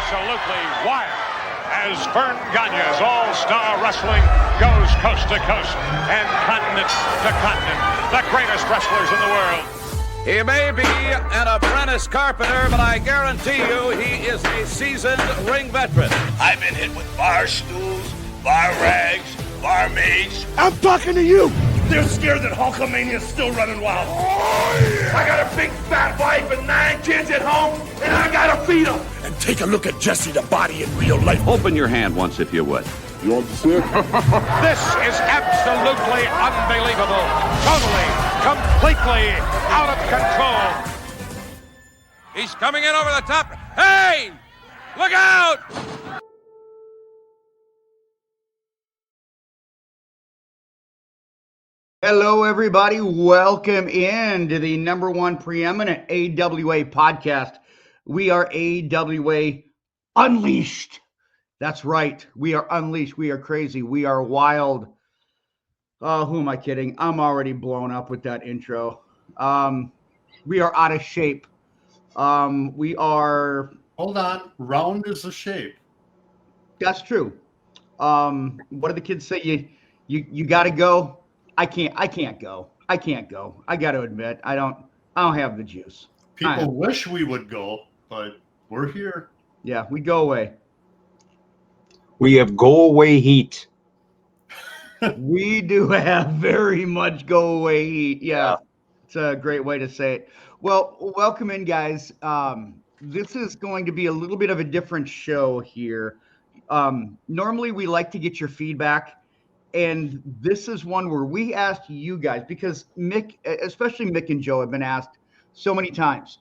absolutely wild as Vern Gagne's All-Star Wrestling goes coast to coast and continent to continent. The greatest wrestlers in the world. He may be an apprentice carpenter, but I guarantee you he is a seasoned ring veteran. I've been hit with bar stools, bar rags, barmaids. I'm talking to you. They're scared that Hulkamania's still running wild. Oh, yeah. I got a big fat wife and 9 kids at home, and I gotta feed them. And take a look at Jesse the Body in real life. Open your hand once, if you would. You want to see it? This is absolutely unbelievable. Totally, completely out of control. He's coming in over the top. Hey! Look out! Hello, everybody. Welcome in to the number one preeminent AWA podcast. We are AWA Unleashed. That's right. We are unleashed. We are crazy. We are wild. Oh, who am I kidding? I'm already blown up with that intro. We are out of shape. We are... Hold on. Round is a shape. That's true. What do the kids say? You got to go. I can't go. I got to admit, I don't have the juice. People wish we would go, but we're here. Yeah, we go away. We have go away heat. We do have very much go away heat. Yeah, it's a great way to say it. Well, welcome in, guys. This is going to be a little bit of a different show here. Normally, we like to get your feedback. And this is one where we asked you guys, because especially Mick and Joe have been asked so many times,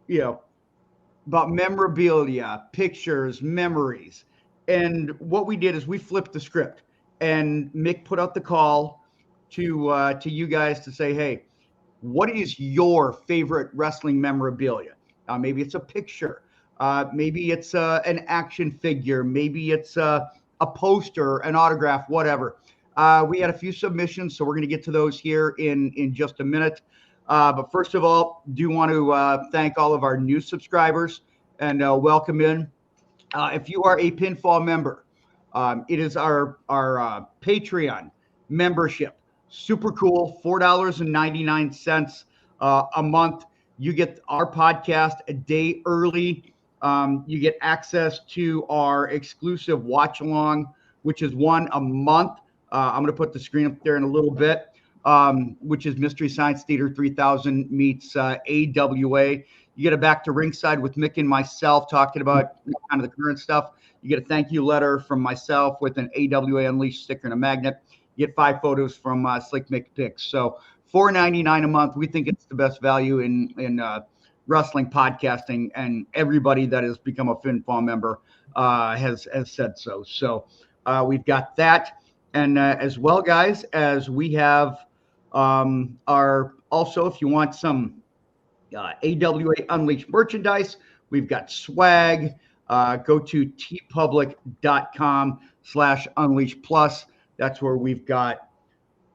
about memorabilia, pictures, memories. And what we did is we flipped the script, and Mick put out the call to you guys to say, hey, what is your favorite wrestling memorabilia? Maybe it's a picture. Maybe it's an action figure. Maybe it's a poster, an autograph, whatever. We had a few submissions, so we're going to get to those here in just a minute. But first of all, do want to thank all of our new subscribers and welcome in. If you are a Pinfall member, it is our Patreon membership. Super cool, $4.99 a month. You get our podcast a day early. You get access to our exclusive watch along, which is one a month. I'm going to put the screen up there in a little bit, which is Mystery Science Theater 3000 meets AWA. You get a Back to Ringside with Mick and myself talking about kind of the current stuff. You get a thank you letter from myself with an AWA Unleashed sticker and a magnet. You get 5 photos from Slick Mick Picks. So $4.99 a month. We think it's the best value in wrestling podcasting, and everybody that has become a Pinfall member has said so. So we've got that. And as well, guys, as we have our also, if you want some AWA Unleashed merchandise, we've got swag. Go to tpublic.com/Unleashed Plus. That's where we've got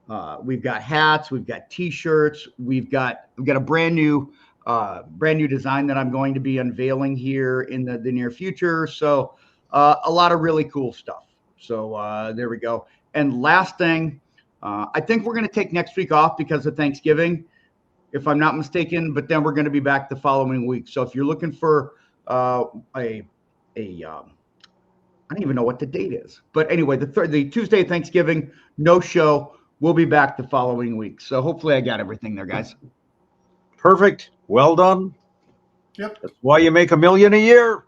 hats, we've got T-shirts, we've got a brand new design that I'm going to be unveiling here in the near future. So a lot of really cool stuff. So there we go. And last thing, I think we're going to take next week off because of Thanksgiving, if I'm not mistaken, but then we're going to be back the following week. So if you're looking for I don't even know what the date is, but anyway, the Tuesday of Thanksgiving, no show. We'll be back the following week. So hopefully I got everything there, guys. Perfect. Well done. Yep. That's why you make $1 million a year.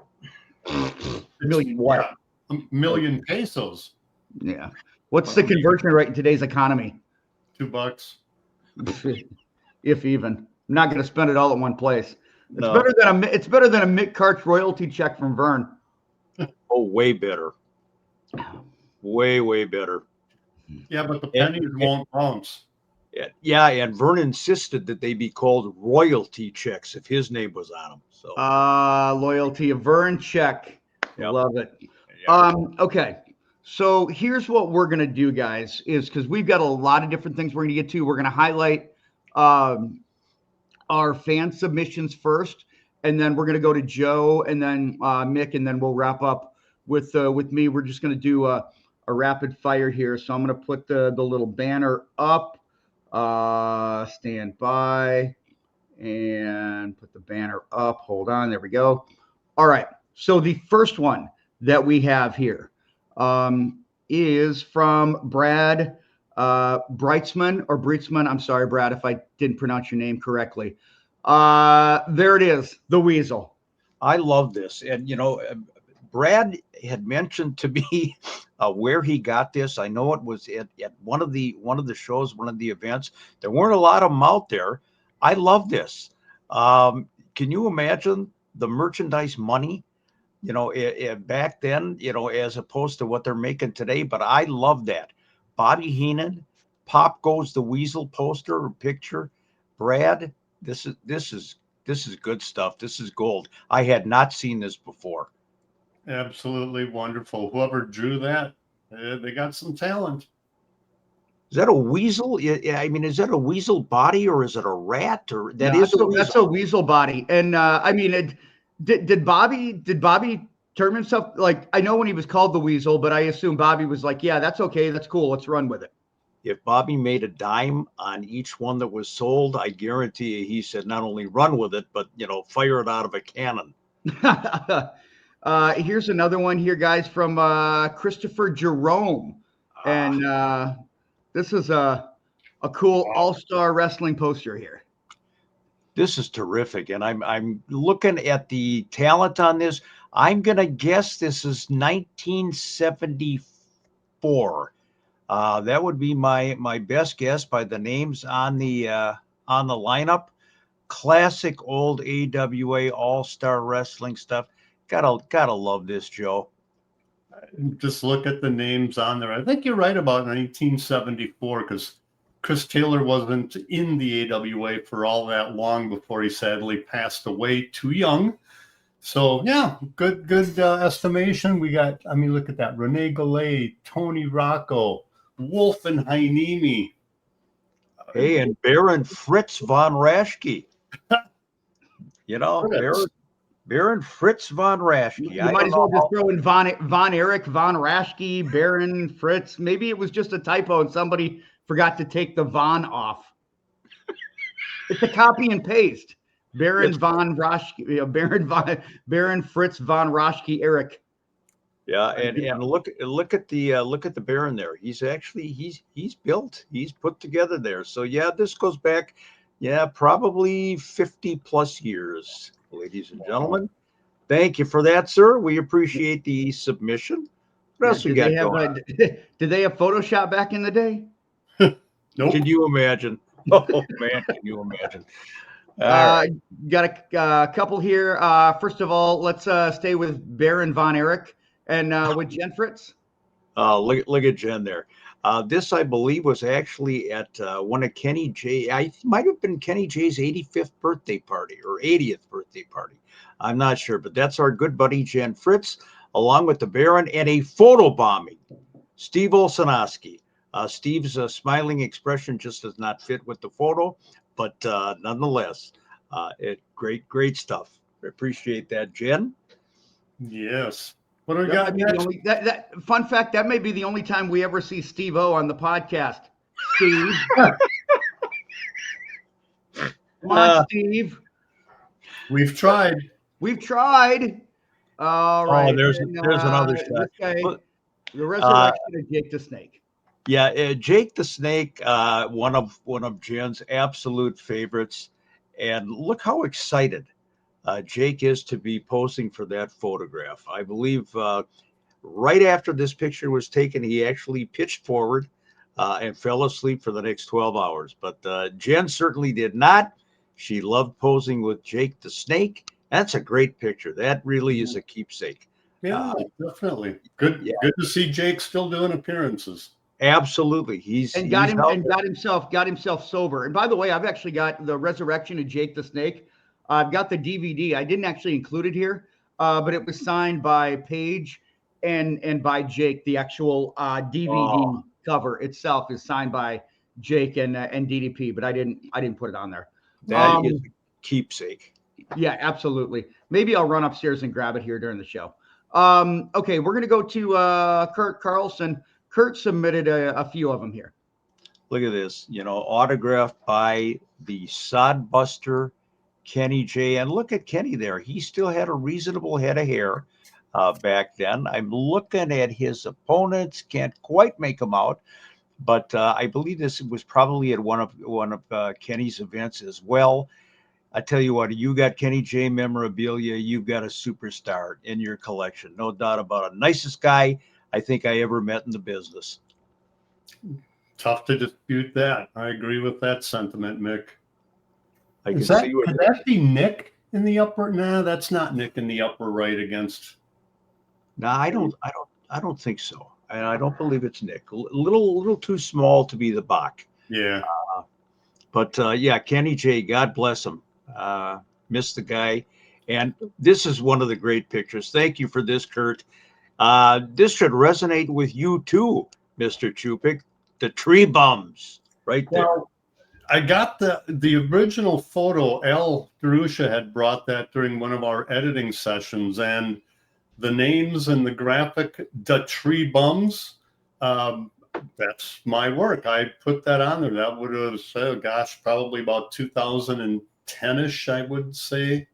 $1 million what? Yeah, $1 million pesos. Yeah. What's the conversion rate in today's economy? $2. If even. I'm not going to spend it all at one place. No. It's better than a Mick Karch royalty check from Vern. Oh, way better. Way better. Yeah, but the pennies won't bounce. Yeah, and Vern insisted that they be called royalty checks if his name was on them. So loyalty, a Vern check. Yep. Love it. Yep. Okay. So here's what we're going to do, guys, is because we've got a lot of different things we're going to get to. We're going to highlight our fan submissions first, and then we're going to go to Joe, and then Mick, and then we'll wrap up with me. We're just going to do a rapid fire here. So I'm going to put the little banner up. Stand by and put the banner up. Hold on. There we go. All right. So the first one that we have here is from Brad Breitzman or Breitzman. I'm sorry, Brad, if I didn't pronounce your name correctly. There it is, the Weasel. I love this. And, Brad had mentioned to me where he got this. I know it was at one of the shows, one of the events. There weren't a lot of them out there. I love this. Can you imagine the merchandise money, back then, as opposed to what they're making today? But I love that. Bobby Heenan, Pop Goes the Weasel poster or picture. Brad, this is good stuff. This is gold. I had not seen this before. Absolutely wonderful. Whoever drew that, they got some talent. Is that a weasel? I mean, is that a weasel body or is it a rat? Or that's a weasel body. And I mean, did Bobby term himself, like, I know when he was called the Weasel, but I assume Bobby was like, yeah, that's okay, that's cool, let's run with it. If Bobby made a dime on each one that was sold, I guarantee you he said not only run with it, but fire it out of a cannon. Here's another one here, guys, from Christopher Jerome. And this is a cool all-star wrestling poster here. This is terrific. And I'm looking at the talent on this. I'm going to guess this is 1974. That would be my best guess by the names on the lineup. Classic old AWA all-star wrestling stuff. Gotta love this, Joe. Just look at the names on there. I think you're right about 1974 because Chris Taylor wasn't in the AWA for all that long before he sadly passed away too young. So yeah, good estimation. We got, look at that. Rene Gallet, Tony Rocco, Wolf and Heinemi. Hey, and Baron Fritz von Raschke. Baron Fritz von Raschke. You might as well just throw in Von Erich, Von Raschke, Baron Fritz. Maybe it was just a typo and somebody forgot to take the Von off. It's a copy and paste. Baron von Raschke, Baron Fritz von Raschke Erich. Yeah, and look at the Baron there. He's actually he's built. He's put together there. So yeah, this goes back, probably 50 plus years. Ladies and gentlemen, thank you for that, sir. We appreciate the submission. What else we got going on? Did they have Photoshop back in the day? Nope. Can you imagine? Oh man, can you imagine? Got a couple here. First of all, let's stay with Baron von Erich and with Jen Fritz. Look at Jen there. This, I believe, was actually at one of Kenny J. I might have been Kenny J's 85th birthday party or 80th birthday party. I'm not sure, but that's our good buddy Jen Fritz, along with the Baron, and a photo bombing. Steve Olsonowski. Steve's smiling expression just does not fit with the photo, but nonetheless, great stuff. I appreciate that, Jen. Yes. What do we got next? That fun fact, that may be the only time we ever see Steve O on the podcast. Steve. Come on, Steve. We've tried. All right. There's another shot. The resurrection of Jake the Snake. Yeah, Jake the Snake, one of Jen's absolute favorites. And look how excited Jake is to be posing for that photograph. I believe right after this picture was taken, he actually pitched forward and fell asleep for the next 12 hours. But Jen certainly did not. She loved posing with Jake the Snake. That's a great picture. That really is a keepsake. Yeah, definitely. Good to see Jake still doing appearances. Absolutely. Got himself sober. And by the way, I've actually got the Resurrection of Jake the Snake. I've got the DVD. I didn't actually include it here, but it was signed by Paige and by Jake. The actual DVD cover itself is signed by Jake and DDP, but I didn't put it on there. That is a keepsake. Yeah, absolutely. Maybe I'll run upstairs and grab it here during the show. Okay, we're going to go to Kurt Carlson. Kurt submitted a few of them here. Look at this, autographed by the Sodbuster Kenny J. And look at Kenny there. He still had a reasonable head of hair back then. I'm looking at his opponents, can't quite make them out, but I believe this was probably at one of Kenny's events as well. I tell you what, you got Kenny J memorabilia, you've got a superstar in your collection. No doubt about it. Nicest guy I think I ever met in the business. Tough to dispute that. I agree with that sentiment, Mick. I Could can see what that be Nick in the upper? Nah, that's not Nick in the upper right against. No, I don't think so. I don't believe it's Nick. A little too small to be the Bach. Yeah. But yeah, Kenny J, God bless him. Missed the guy. And this is one of the great pictures. Thank you for this, Kurt. This should resonate with you too, Mr. Chupik. The tree bums right there. Well, I got the original photo. Al Darusha had brought that during one of our editing sessions, and the names and the graphic, the tree bums, that's my work. I put that on there. That would have said, gosh, probably about 2010-ish, I would say.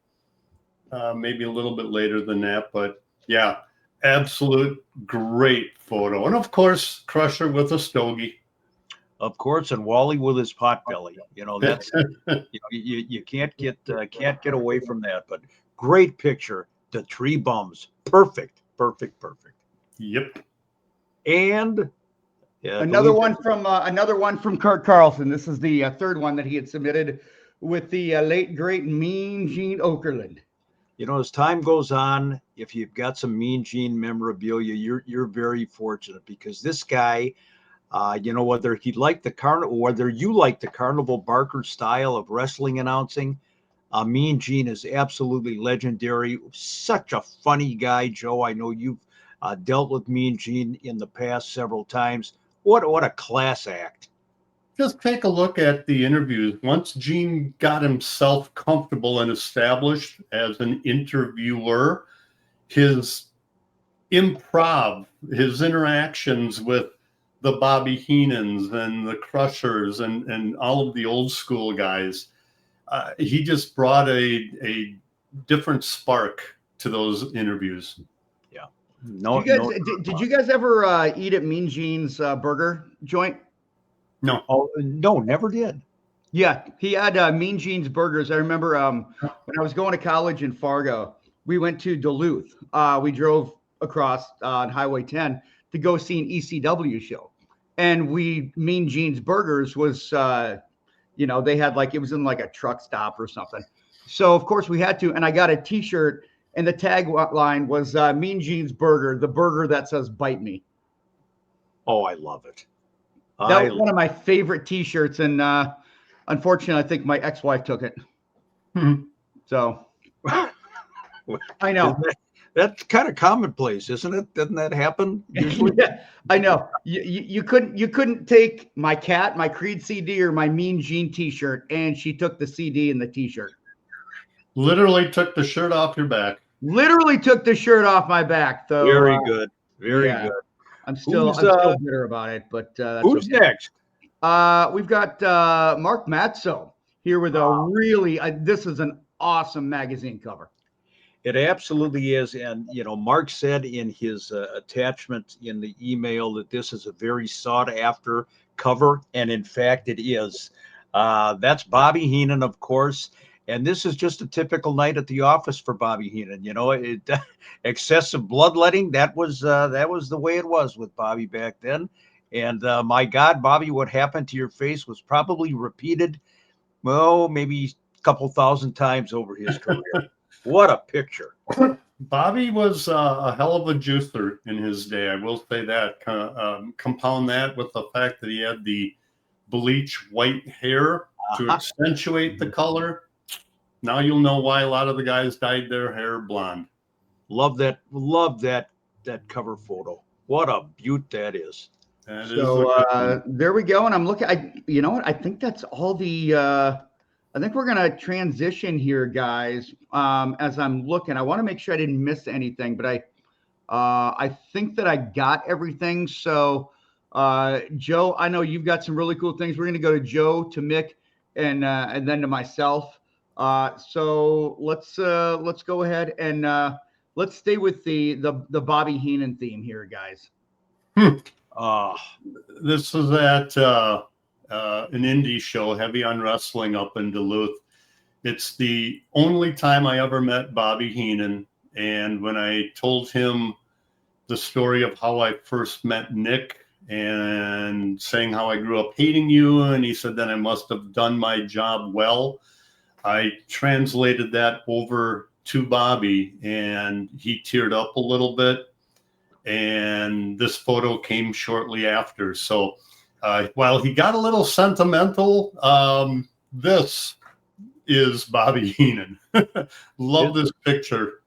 Maybe a little bit later than that, but yeah, absolute great photo. And of course, Crusher with a stogie. Of course, and Wally with his pot belly. That's you can't get away from that. But great picture. The tree bums. Perfect. Yep. And another one from Kurt Carlson. This is the third one that he had submitted with the late great Mean Gene Okerlund. As time goes on, if you've got some Mean Gene memorabilia, you're very fortunate, because this guy, whether you like the Carnival Barker style of wrestling announcing, Mean Gene is absolutely legendary. Such a funny guy, Joe. I know you've dealt with Mean Gene in the past several times. What a class act. Just take a look at the interviews. Once Gene got himself comfortable and established as an interviewer, his improv, his interactions with the Bobby Heenans and the Crushers and all of the old school guys, he just brought a different spark to those interviews. Yeah. Did you guys ever eat at Mean Gene's burger joint? No. Oh, no, never did. Yeah, he had Mean Gene's burgers. I remember when I was going to college in Fargo, we went to Duluth. We drove across on Highway 10 to go see an ECW show. And Mean Gene's Burgers was, they had it was in a truck stop or something. So, of course, we had to. And I got a T-shirt, and the tagline was Mean Gene's Burger, the burger that says bite me. Oh, I love it. That was one of my favorite T-shirts, and unfortunately, I think my ex-wife took it. So I know that's kind of commonplace, isn't it? Doesn't that happen usually? Yeah, I know. You couldn't take my cat, my Creed CD, or my Mean Gene T-shirt, and she took the CD and the T-shirt. Literally took the shirt off your back. Literally took the shirt off my back. Though. Very good. Very good. I'm still bitter about it, but that's who's next? We've got Mark Matzo here with a really this is an awesome magazine cover. It absolutely is. And, Mark said in his attachment in the email that this is a very sought after cover. And in fact, it is. That's Bobby Heenan, of course. And this is just a typical night at the office for Bobby Heenan. Excessive bloodletting. That was the way it was with Bobby back then. And my God, Bobby, what happened to your face was probably repeated, maybe a couple thousand times over his career. What a picture. Bobby was a hell of a juicer in his day. I will say that. Compound that with the fact that he had the bleach white hair to accentuate the color. Now you'll know why a lot of the guys dyed their hair blonde. Love that cover photo. What a beaut that is. There we go. And I'm looking. I think that's all the I think we're gonna transition here, guys. As I'm looking, I want to make sure I didn't miss anything, but I think that I got everything. So, Joe, I know you've got some really cool things. We're gonna go to Joe, to Mick, and then to myself. So let's go ahead and let's stay with the Bobby Heenan theme here, guys. This is at an indie show, Heavy on Wrestling, up in Duluth. It's the only time I ever met Bobby Heenan. And when I told him the story of how I first met Nick and saying how I grew up hating you, and he said that I must have done my job well, I translated that over to Bobby, and he teared up a little bit. And this photo came shortly after. So while he got a little sentimental, this is Bobby Heenan. Love this picture.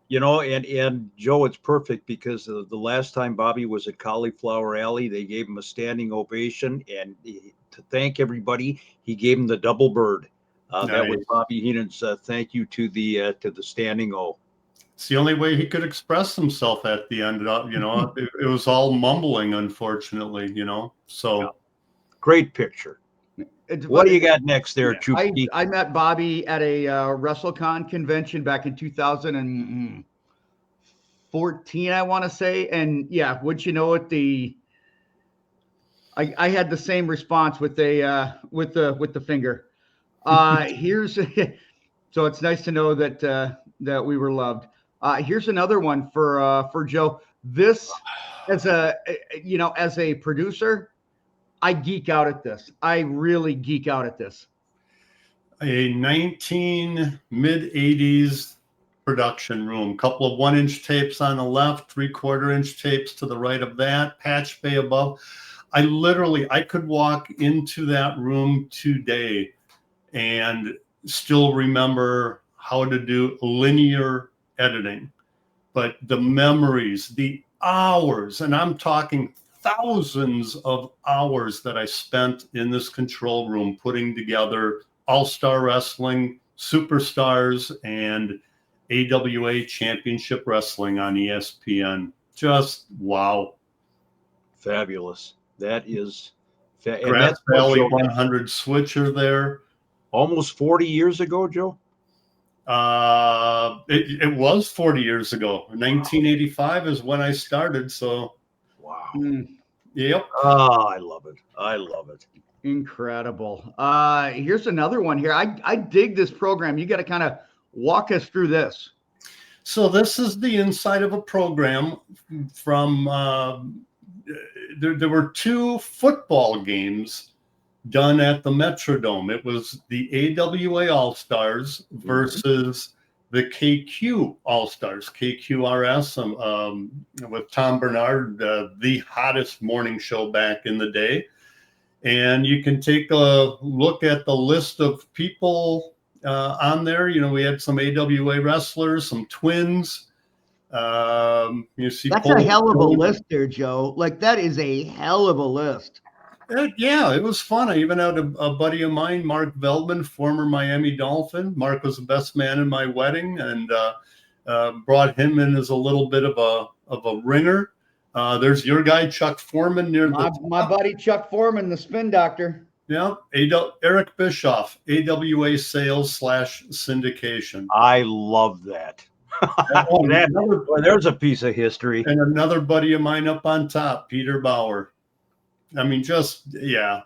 You know, and Joe, it's perfect because the last time Bobby was at Cauliflower Alley, they gave him a standing ovation, and to thank everybody, he gave him the double bird. Nice. That was Bobby Heenan's thank you to the standing O. It's the only way he could express himself at the end. You know, it was all mumbling, unfortunately. You know, so yeah. Great picture. What do you got next there, Chupi? I met Bobby at a WrestleCon convention back in 2014, I want to say, and yeah, would you know it? I had the same response with the finger. Here's so it's nice to know that we were loved. Here's another one for Joe. This, as a producer, I geek out at this. I really geek out at this. A mid-80s production room, couple of 1-inch tapes on the left, 3/4-inch tapes to the right of that, patch bay above. I could walk into that room today and still remember how to do linear editing, but the memories, the hours, and I'm talking thousands of hours that I spent in this control room putting together All-Star Wrestling, Superstars, and AWA Championship Wrestling on ESPN. Just wow. Fabulous. That is Grass Valley 100 switcher there. Almost 40 years ago, Joe? It was 40 years ago. 1985 is when I started. So, wow. Yep. Oh, I love it. I love it. Incredible. Here's another one here. I dig this program. You got to kind of walk us through this. So this is the inside of a program from, there were 2 football games done at the Metrodome. It was the AWA All-Stars versus the KQ All-Stars, KQRS, with Tom Bernard, the hottest morning show back in the day. And you can take a look at the list of people on there. You know, we had some AWA wrestlers, some twins. You see, that's a hell of a list there, Joe. Like, that is a hell of a list. Yeah, it was fun. I even had a buddy of mine, Mark Veldman, former Miami Dolphin. Mark was the best man in my wedding, and brought him in as a little bit of a ringer. There's your guy, Chuck Foreman, near my buddy Chuck Foreman, the spin doctor. Yeah, Eric Bischoff, AWA sales / syndication. I love that. There's a piece of history. And another buddy of mine up on top, Peter Bauer. I mean, just, yeah.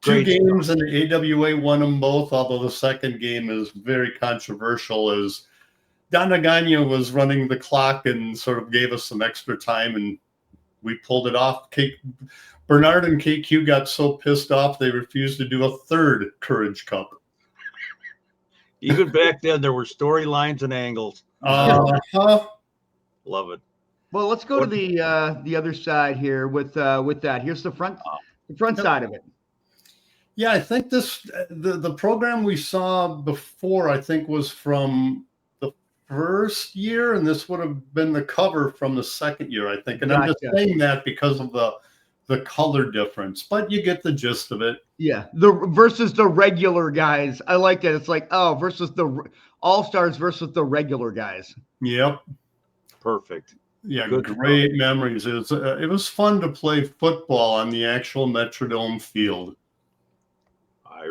Great 2 games stuff. And the AWA won them both, although the second game is very controversial, as Don Nagano was running the clock and sort of gave us some extra time, and we pulled it off. Bernard and KQ got so pissed off they refused to do a third Courage Cup. Even back then, there were storylines and angles. Love it. Well, let's go to the other side here with that. Here's the front side of it. Yeah, I think the program we saw before, I think, was from the first year, and this would have been the cover from the second year, I think. And gotcha. I'm just saying that because of the the color difference, but you get the gist of it. Yeah, the versus the regular guys. I like that. It's like, oh, versus the all-stars versus the regular guys. Yep. Perfect. Yeah, Good great memories. It was fun to play football on the actual Metrodome field.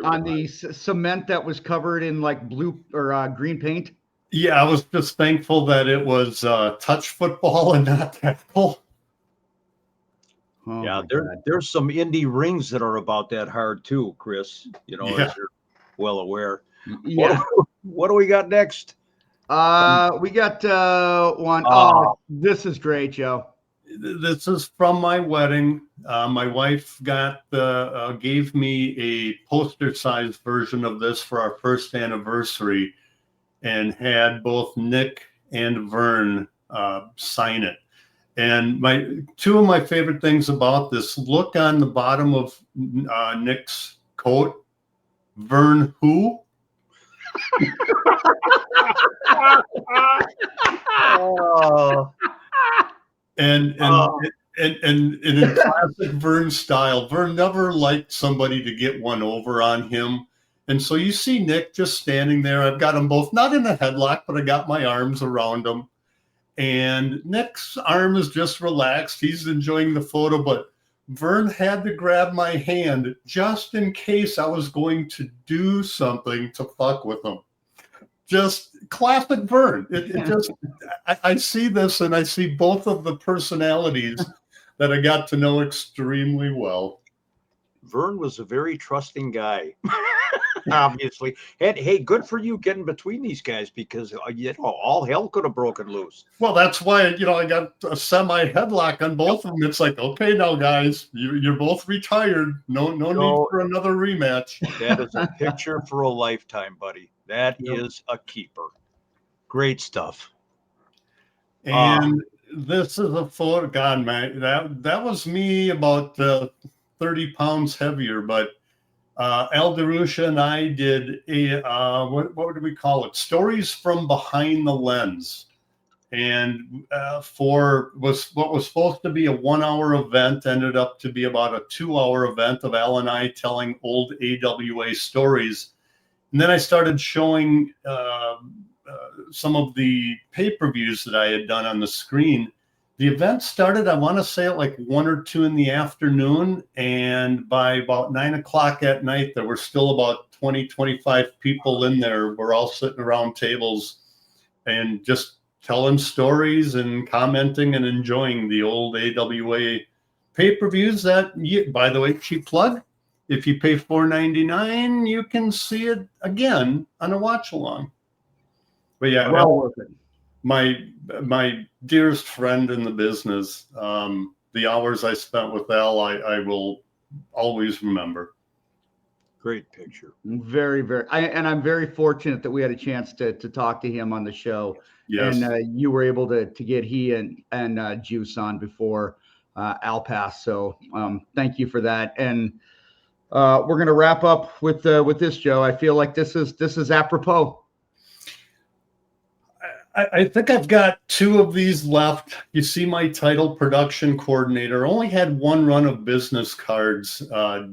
On the cement that was covered in like blue or green paint. Yeah, I was just thankful that it was touch football and not tackle. Oh Yeah, my God. there's some indie rings that are about that hard too, Chris. You know, Yeah. as you're well aware. Yeah. What do we got next? We got one. Oh, this is great, Joe. This is from my wedding. My wife gave me a poster-sized version of this for our first anniversary, and had both Nick and Vern sign it. And two of my favorite things about this: look on the bottom of Nick's coat, Vern who? Oh. And in classic Vern style, Vern never liked somebody to get one over on him. And so you see Nick just standing there. I've got them both, not in a headlock, but I got my arms around him. And Nick's arm is just relaxed. He's enjoying the photo, but Vern had to grab my hand just in case I was going to do something to fuck with him. Just classic Vern. I see this, and I see both of the personalities that I got to know extremely well. Vern was a very trusting guy, obviously. And hey, good for you getting between these guys, because all hell could have broken loose. Well, that's why I got a semi headlock on both of them. It's like, okay, now guys, you're both retired. No need for another rematch. That is a picture for a lifetime, buddy. That is a keeper. Great stuff. And this is a photo. God, man, that was me about 30 pounds heavier. But Al DeRusha and I did a what do we call it? Stories from behind the lens. And what was supposed to be a 1 hour event ended up to be about a 2 hour event of Al and I telling old AWA stories. And then I started showing some of the pay-per-views that I had done on the screen. The event started, I want to say, at like 1 or 2 in the afternoon. And by about 9 o'clock at night, there were still about 20, 25 people in there. We're all sitting around tables and just telling stories and commenting and enjoying the old AWA pay-per-views that, by the way, cheap plug, if you pay $4.99, you can see it again on a watch along. But yeah, well worth it. My dearest friend in the business, the hours I spent with Al, I will always remember. Great picture. Very, very. I'm very fortunate that we had a chance to talk to him on the show. Yes. And you were able to get he and Juice on before Al passed. So thank you for that. And we're going to wrap up with this, Joe. I feel like this is apropos. I think I've got 2 of these left. You see my title, production coordinator. I only had 1 run of business cards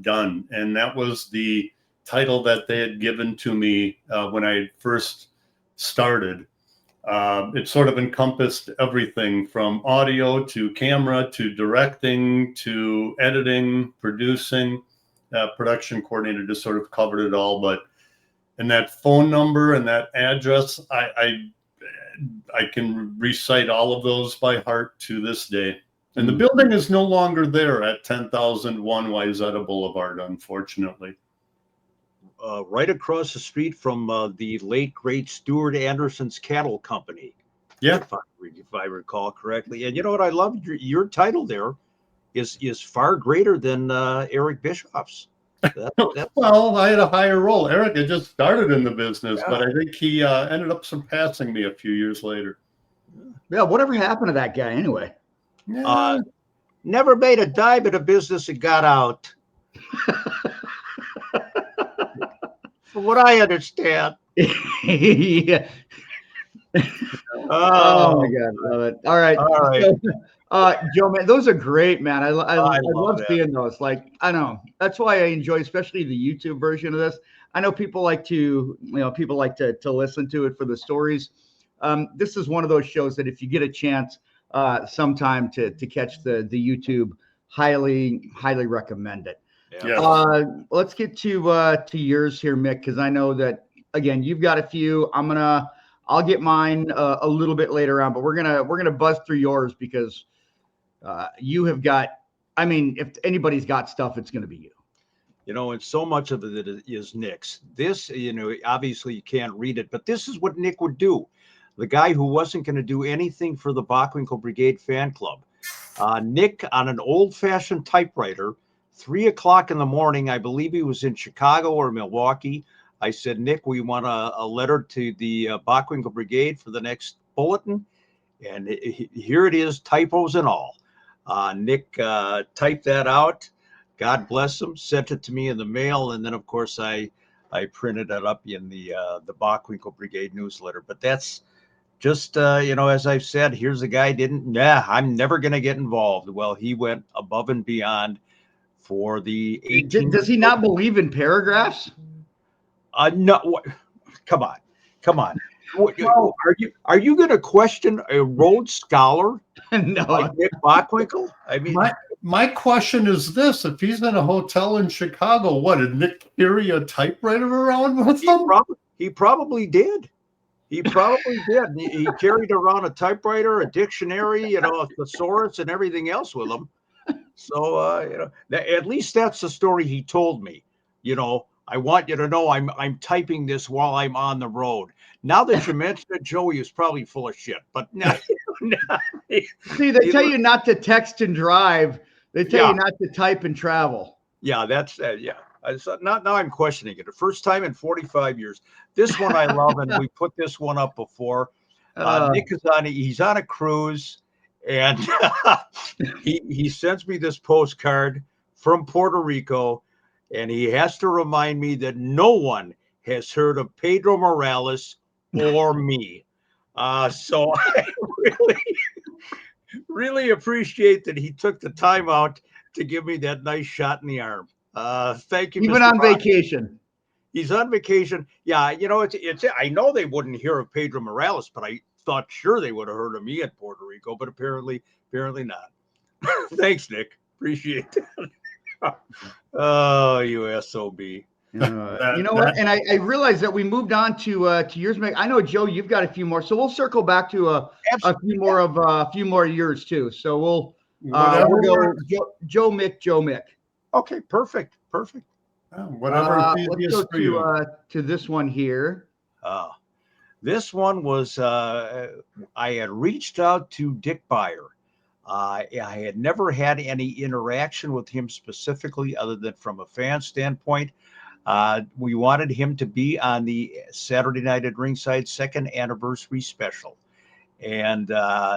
done, and that was the title that they had given to me when I first started. It sort of encompassed everything from audio to camera to directing to editing, producing. Production coordinator just sort of covered it all. But and that phone number and that address, I can recite all of those by heart to this day. And the building is no longer there at 10,001 Wayzata Boulevard, unfortunately. Right across the street from the late, great Stuart Anderson's Cattle Company. Yeah. If I recall correctly. And you know what I love? Your title there is far greater than Eric Bischoff's. Well, I had a higher role. Eric had just started in the business, but I think he ended up surpassing me a few years later. Yeah, whatever happened to that guy anyway? Yeah. Never made a dime in a business and got out. From what I understand. Yeah. Oh my God, love it. All right. All right. So, Joe, man, those are great, man. I I love that. seeing those. Like, I know that's why I enjoy, especially the YouTube version of this. I know people like to, people like to listen to it for the stories. This is one of those shows that if you get a chance, sometime to catch the YouTube, highly recommend it. Yes. Let's get to yours here, Mick, because I know that again you've got a few. I'll get mine a little bit later on, but we're gonna buzz through yours because you have got. I mean, if anybody's got stuff, it's gonna be you. And so much of it is Nick's. This, obviously you can't read it, but this is what Nick would do. The guy who wasn't going to do anything for the Bockwinkel Brigade fan club. Nick on an old-fashioned typewriter, 3:00 in the morning. I believe he was in Chicago or Milwaukee. I said, Nick, we want a letter to the Bockwinkel Brigade for the next bulletin. And here it is, typos and all. Nick typed that out. God bless him, sent it to me in the mail. And then, of course, I printed it up in the Bockwinkel Brigade newsletter. But that's just, as I've said, here's a guy I'm never going to get involved. Well, he went above and beyond for the 18. Does he not believe in paragraphs? No, come on. Are you going to question a Rhodes Scholar No. like Nick Bockwinkel? I mean, My question is this: if he's in a hotel in Chicago, what did Nick carry a typewriter around with him? He probably did. He probably did. He carried around a typewriter, a dictionary, a thesaurus, and everything else with him. So, at least that's the story he told me. I want you to know I'm typing this while I'm on the road. Now that you mention it, Joey is probably full of shit. But now, see, they tell you not to text and drive. They tell you not to type and travel. Yeah, that's now I'm questioning it. The first time in 45 years. This one I love, and we put this one up before. Nick is he's on a cruise, and he sends me this postcard from Puerto Rico, and he has to remind me that no one has heard of Pedro Morales or me. So I really appreciate that he took the time out to give me that nice shot in the arm. Thank you. Even Mr. on vacation. He's on vacation. Yeah, it's. I know they wouldn't hear of Pedro Morales, but I thought sure they would have heard of me in Puerto Rico, but apparently not. Thanks, Nick. Appreciate that. Oh, you SOB. You know what? And I realized that we moved on to yours, Mick. I know, Joe, you've got a few more, so we'll circle back to a few more of yours too. So we'll go Joe Mick. Okay, perfect. Whatever. Let's go to this one here. This one was I had reached out to Dick Beyer. I had never had any interaction with him specifically other than from a fan standpoint. We wanted him to be on the Saturday Night at Ringside second anniversary special, and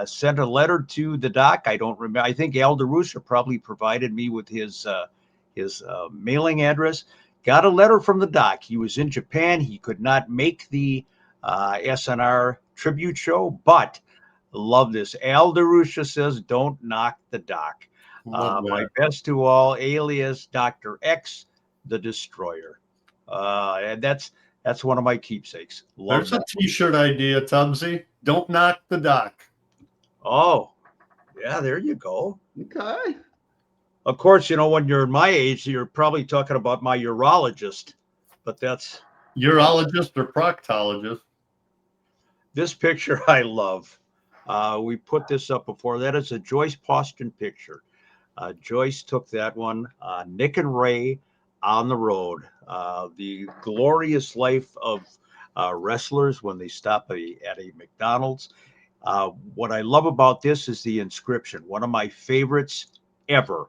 sent a letter to the doc. I don't remember. I think Al DeRusha probably provided me with his mailing address. Got a letter from the doc. He was in Japan. He could not make the SNR tribute show, but love this. Al DeRusha says, "Don't knock the doc." My best to all, alias Dr. X, the Destroyer. And that's one of my keepsakes. There's a T-shirt idea, Tubbsy. Don't knock the doc. Oh, yeah, there you go. Okay. Of course, when you're my age, you're probably talking about my urologist, but that's urologist or proctologist. This picture I love. We put this up before. That is a Joyce Poston picture. Joyce took that one. Nick and Ray on the road. The glorious life of wrestlers when they stop at a McDonald's. What I love about this is the inscription. One of my favorites ever.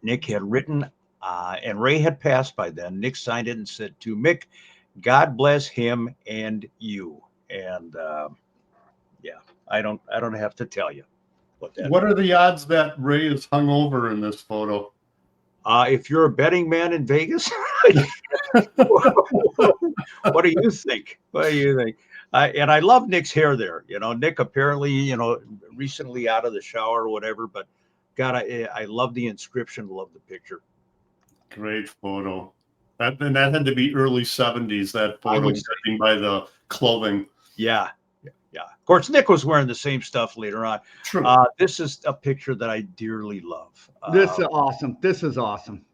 Nick had written, and Ray had passed by then. Nick signed it and said to Mick, "God bless him and you." And I don't have to tell you what that. What are the odds that Ray is hungover in this photo? If you're a betting man in Vegas, what do you think? And I love Nick's hair there. Nick apparently, recently out of the shower or whatever, but God, I love the inscription, love the picture. Great photo. And that had to be early 70s, that photo, judging by the clothing. Yeah. Of course, Nick was wearing the same stuff later on. True. This is a picture that I dearly love. This is awesome. This is awesome.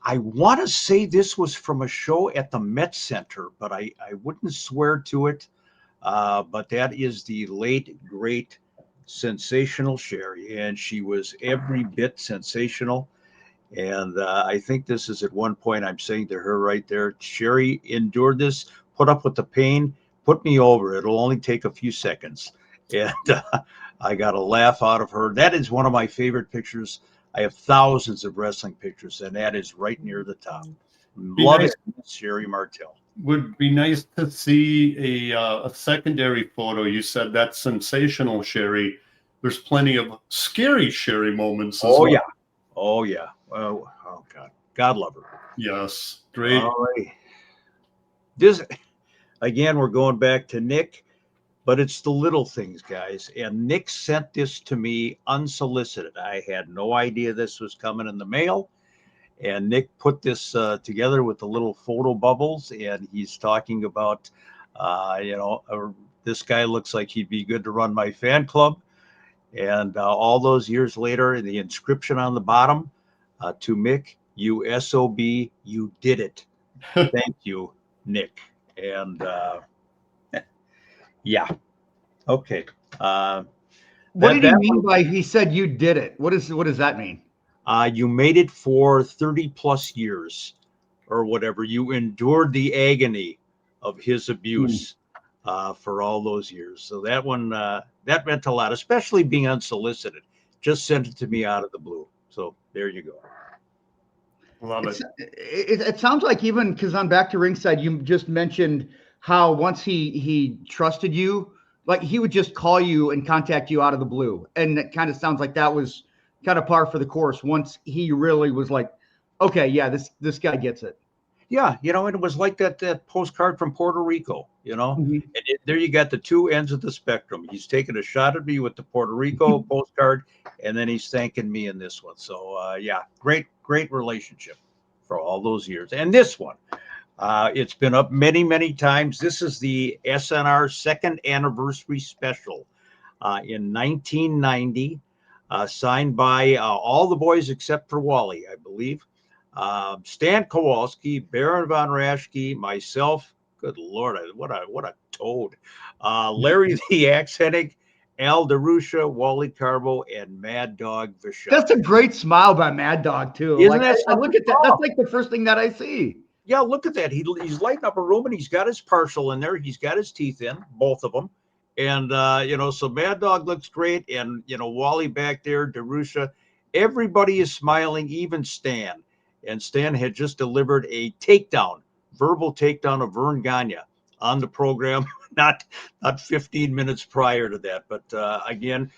I want to say this was from a show at the Met Center, but I wouldn't swear to it. But that is the late, great, sensational Sherry, and she was every bit sensational. And I think this is at one point I'm saying to her right there, Sherry endured this, put up with the pain, put me over. It'll only take a few seconds. And I got a laugh out of her. That is one of my favorite pictures. I have thousands of wrestling pictures, and that is right near the top. Love it, Sherry Martel. Would be nice to see a secondary photo. You said that's sensational Sherry. There's plenty of scary Sherry moments as well. Yeah. Oh, yeah. Oh, God. God love her. Yes. Great. All right. This, again, we're going back to Nick, but it's the little things, guys. And Nick sent this to me unsolicited. I had no idea this was coming in the mail. And Nick put this together with the little photo bubbles. And he's talking about, this guy looks like he'd be good to run my fan club. And all those years later, the inscription on the bottom, to Mick, you SOB, you did it. Thank you, Nick. And yeah. Okay. What did he mean by he said you did it? What does that mean? You made it for 30 plus years or whatever. You endured the agony of his abuse for all those years. So that one, that meant a lot, especially being unsolicited. Just sent it to me out of the blue. So there you go. Love it. It sounds like, even because on Back to Ringside, you just mentioned how once he trusted you, like he would just call you and contact you out of the blue. And it kind of sounds like that was kind of par for the course once he really was like, okay, yeah, this guy gets it. Yeah, and it was like that postcard from Puerto Rico, Mm-hmm. And there you got the two ends of the spectrum. He's taking a shot at me with the Puerto Rico postcard, and then he's thanking me in this one. So, yeah, great relationship for all those years. And this one, it's been up many, many times. This is the SNR second anniversary special in 1990, signed by all the boys except for Wally, I believe. Stan Kowalski, Baron von Raschke, myself. Good Lord, what a toad. Larry the Axe Hennig, Al DeRusha, Wally Carbo, and Mad Dog Vachon. That's a great smile by Mad Dog too. Isn't that I look at that. That's like the first thing that I see. Yeah, look at that. He's lighting up a room, and he's got his partial in there. He's got his teeth in, both of them. And, so Mad Dog looks great. And, Wally back there, DeRusha, everybody is smiling, even Stan. And Stan had just delivered a verbal takedown of Vern Gagne on the program, not 15 minutes prior to that. But again,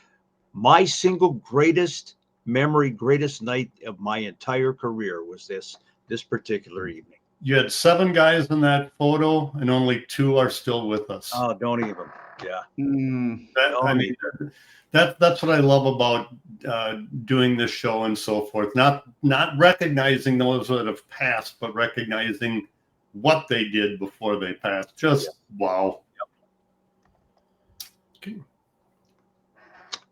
my single greatest memory, greatest night of my entire career was this particular evening. You had 7 guys in that photo, and only 2 are still with us. Oh, don't even. Yeah. That's what I love about doing this show and so forth. Not recognizing those that have passed, but recognizing what they did before they passed. Just wow. Yep.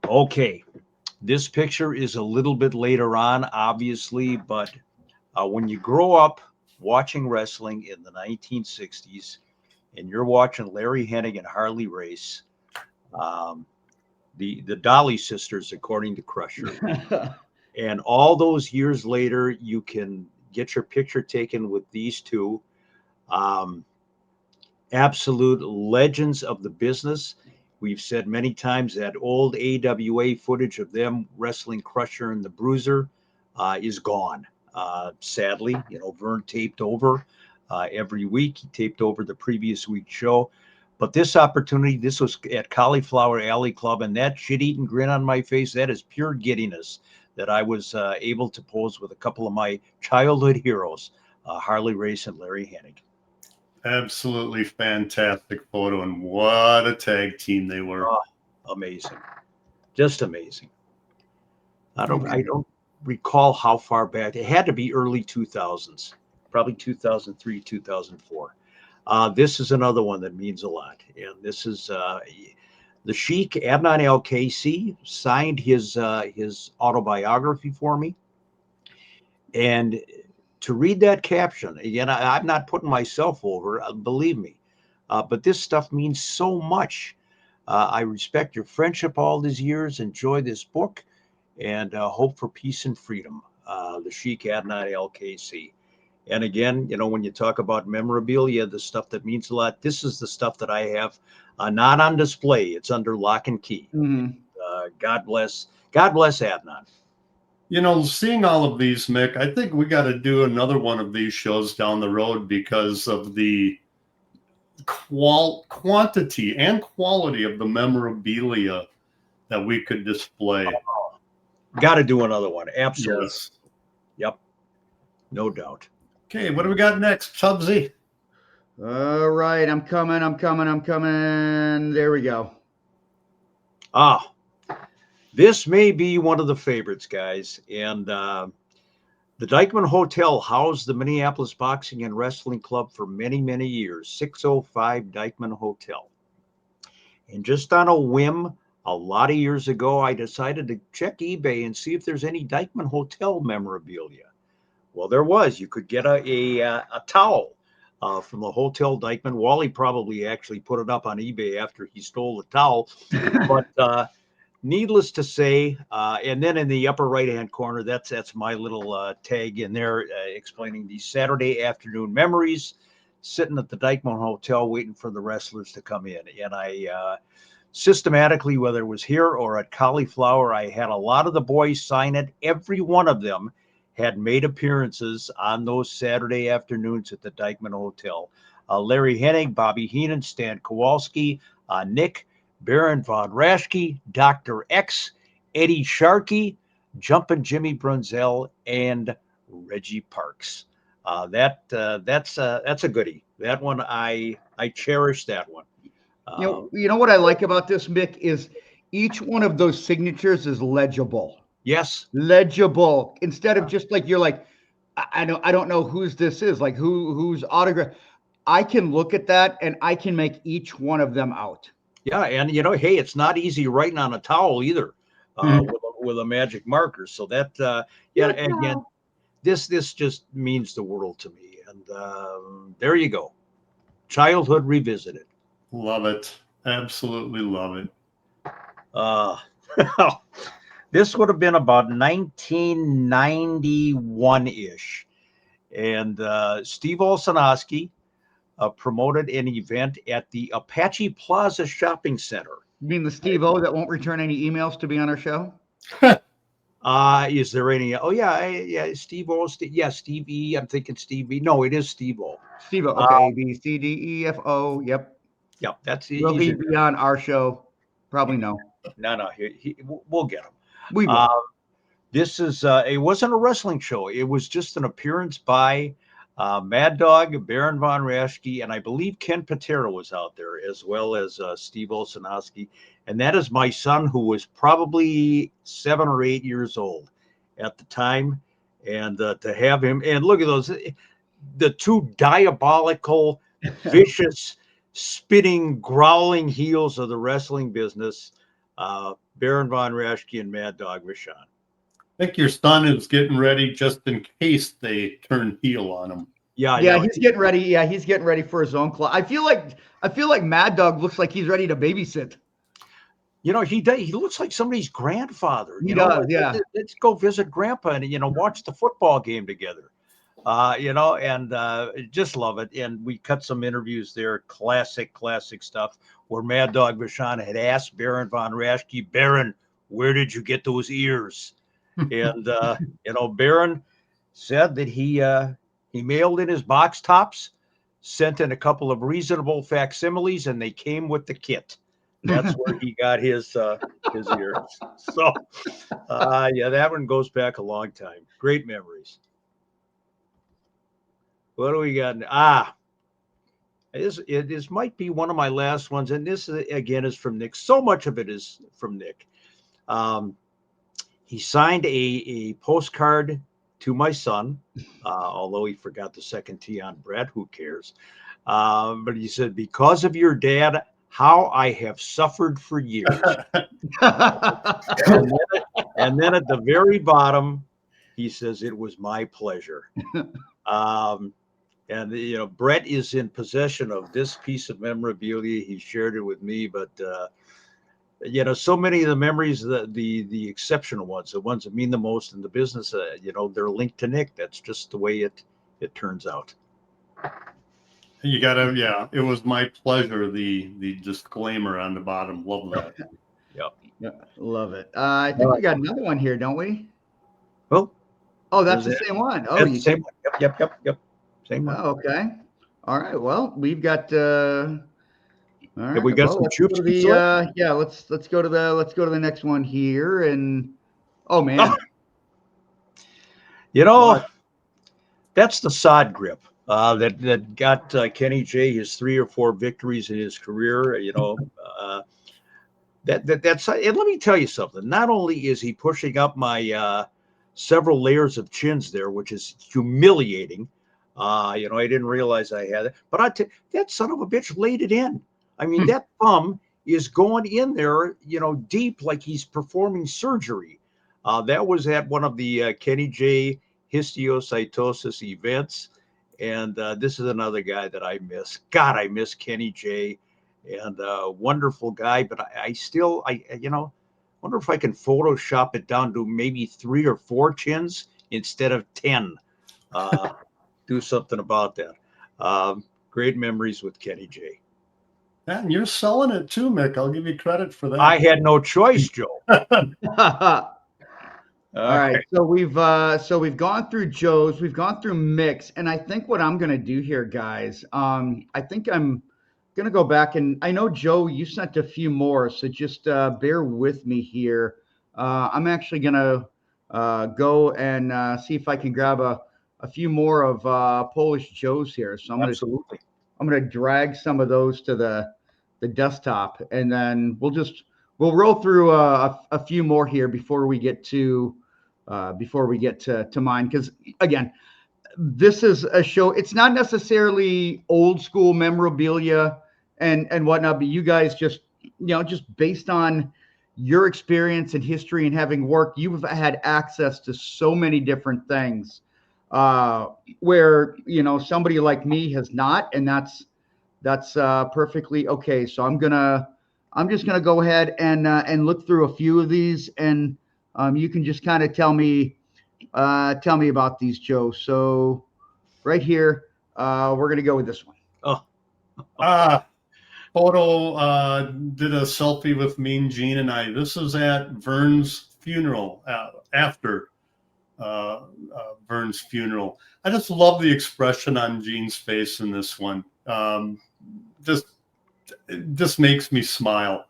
Okay. This picture is a little bit later on, obviously, but when you grow up watching wrestling in the 1960s and you're watching Larry Hennig and Harley Race, the Dolly sisters, according to Crusher. And all those years later, you can get your picture taken with these two. Absolute legends of the business. We've said many times that old AWA footage of them wrestling Crusher and the Bruiser is gone. Sadly, Vern taped over every week. He taped over the previous week's show. But this opportunity, this was at Cauliflower Alley Club, and that shit-eating grin on my face, that is pure giddiness that I was able to pose with a couple of my childhood heroes, Harley Race and Larry Hennig. Absolutely fantastic photo, and what a tag team they were. Oh, amazing. Just amazing. I don't recall how far back. It had to be early 2000s, probably 2003, 2004. This is another one that means a lot. And this is the Sheik, Adnan Al-Kaisi, signed his autobiography for me. And to read that caption, again, I'm not putting myself over, believe me, but this stuff means so much. I respect your friendship all these years, enjoy this book, and hope for peace and freedom. The Sheik Adnan Al-Kaisi. And again, when you talk about memorabilia, the stuff that means a lot, this is the stuff that I have not on display. It's under lock and key. Mhm. God bless Adnan. Seeing all of these, Mick, I think we got to do another one of these shows down the road because of the quantity and quality of the memorabilia that we could display. Got to do another one. Absolutely. Yes. Yep. No doubt. Okay, what do we got next, Tubbsy? All right, I'm coming. There we go. This may be one of the favorites, guys. And the Dyckman Hotel housed the Minneapolis Boxing and Wrestling Club for many, many years. 605 Dyckman Hotel. And just on a whim, a lot of years ago, I decided to check eBay and see if there's any Dyckman Hotel memorabilia. Well, there was. You could get a towel from the Hotel Dyckman. Wally probably actually put it up on eBay after he stole the towel. But needless to say, and then in the upper right-hand corner, that's my little tag in there explaining these Saturday afternoon memories, sitting at the Dyckman Hotel waiting for the wrestlers to come in. And I systematically, whether it was here or at Cauliflower, I had a lot of the boys sign it. Every one of them had made appearances on those Saturday afternoons at the Dyckman Hotel. Larry Hennig, Bobby Heenan, Stan Kowalski, Nick, Baron Von Raschke, Dr. X, Eddie Sharkey, Jumpin' Jimmy Brunzell, and Reggie Parks. That's a goodie. That one I cherish that one. You know what I like about this, Mick, is each one of those signatures is legible. Yes. Legible. Instead of just like you're like, I don't know whose this is, like whose autograph. I can look at that and I can make each one of them out. Yeah, and hey, it's not easy writing on a towel either with a magic marker. So that and again, this just means the world to me. And there you go, childhood revisited. Love it, absolutely love it. This would have been about 1991-ish, and Steve Olszewski promoted an event at the Apache Plaza Shopping Center. You mean the Steve O that won't return any emails to be on our show? Is there any? Oh yeah, Steve O. Steve E. I'm thinking Steve E. No, it is Steve O. Steve O. Okay, A B C D E F O. Yep. That's Will he be on our show? Probably no. No. We'll get him. We will. This is. It wasn't a wrestling show. It was just an appearance by Mad Dog, Baron Von Raschke, and I believe Ken Patera was out there, as well as Steve Olszewski. And that is my son, who was probably 7 or 8 years old at the time. And to have him, and look at those, the two diabolical, vicious, spitting, growling heels of the wrestling business, Baron Von Raschke and Mad Dog Vachon. I think your son is getting ready just in case they turn heel on him. Yeah, he's getting ready. Yeah, he's getting ready for his own club. I feel like Mad Dog looks like he's ready to babysit. He looks like somebody's grandfather. He does, yeah. Let's go visit Grandpa and watch the football game together. And just love it. And we cut some interviews there, classic stuff, where Mad Dog Vachon had asked Baron Von Raschke, Baron, where did you get those ears? And Baron said that he mailed in his box tops, sent in a couple of reasonable facsimiles, and they came with the kit. That's where he got his ears. So that one goes back a long time. Great memories. What do we got? It might be one of my last ones, and this again is from Nick. So much of it is from Nick. He signed a postcard to my son, although he forgot the second T on Brett. Who cares? But he said, "Because of your dad, how I have suffered for years." And then at the very bottom, he says, "It was my pleasure." And Brett is in possession of this piece of memorabilia. He shared it with me, but so many of the memories, the exceptional ones, the ones that mean the most in the business, they're linked to Nick. That's just the way it turns out. You gotta, yeah. It was my pleasure. The disclaimer on the bottom. Love that. Yep. Yeah, love it. I think we got another one here, don't we? Well, Oh, that's the same one. Oh, you same one. Yep. Same one. Oh, okay. All right. Well, we've got. All right. Have we got some let's go to Choops the, yeah. Let's go to the next one here. And oh man, that's the sod grip that got Kenny J his 3 or 4 victories in his career. That's and let me tell you something. Not only is he pushing up my several layers of chins there, which is humiliating. I didn't realize I had it, but that son of a bitch laid it in. I mean, that thumb is going in there, deep, like he's performing surgery. That was at one of the Kenny J histiocytosis events. And this is another guy that I miss. God, I miss Kenny J. And wonderful guy, but I still wonder if I can Photoshop it down to maybe 3 or 4 chins instead of 10. Do something about that. Great memories with Kenny J. And you're selling it too, Mick. I'll give you credit for that. I had no choice, Joe. All right. So we've gone through Joe's, we've gone through Mick's, and I think what I'm gonna do here, guys, I think I'm gonna go back, and I know Joe, you sent a few more, so just bear with me here. I'm actually gonna go and see if I can grab a few more of Polish Joe's here. So I'm gonna drag some of those to the desktop, and then we'll roll through a few more here before we get to mine. Because again, this is a show. It's not necessarily old school memorabilia and whatnot, but you guys just based on your experience and history and having worked, you've had access to so many different things where somebody like me has not, and that's perfectly okay. So I'm just gonna go ahead and look through a few of these, and you can just kind of tell me about these, Joe. So right here, we're gonna go with this one. Photo did a selfie with Mean Gene and I. This is at Vern's funeral, after Vern's funeral. I just love the expression on Gene's face in this one. Just makes me smile.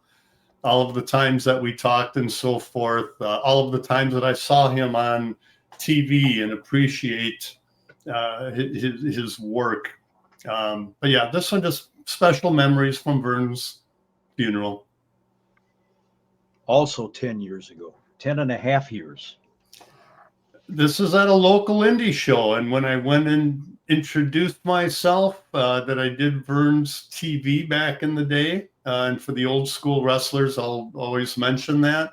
All of the times that we talked and so forth, all of the times that I saw him on TV and appreciate his work. But yeah, this one just special memories from Vern's funeral. Also 10 years ago, 10 and a half years. This is at a local indie show, and when I went and introduced myself that I did Vern's TV back in the day, and for the old school wrestlers, I'll always mention that.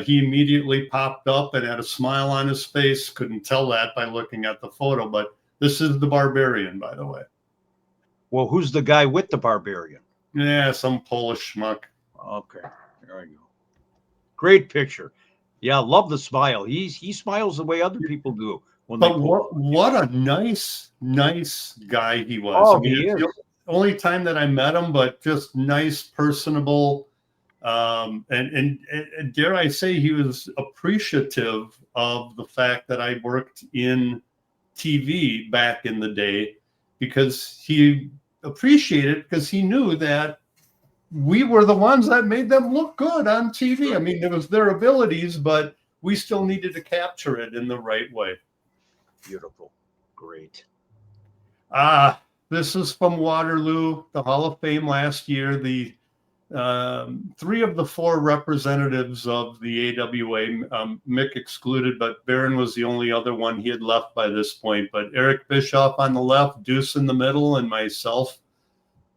He immediately popped up and had a smile on his face. Couldn't tell that by looking at the photo, but this is the Barbarian, by the way. Well, who's the guy with the Barbarian? Yeah, some Polish schmuck. Okay, there we go. Great picture. Yeah, love the smile. He smiles the way other people do. But what a nice guy he was. Oh, I mean, he is. The only time that I met him, but just nice, personable, and dare I say, he was appreciative of the fact that I worked in TV back in the day, because he appreciated it, because he knew that we were the ones that made them look good on TV. I mean, it was their abilities, but we still needed to capture it in the right way. Beautiful. Great. This is from Waterloo, the Hall of Fame last year. The 3 of the 4 representatives of the AWA, Mick excluded, but Barron was the only other one he had left by this point. But Eric Bischoff on the left, Deuce in the middle, and myself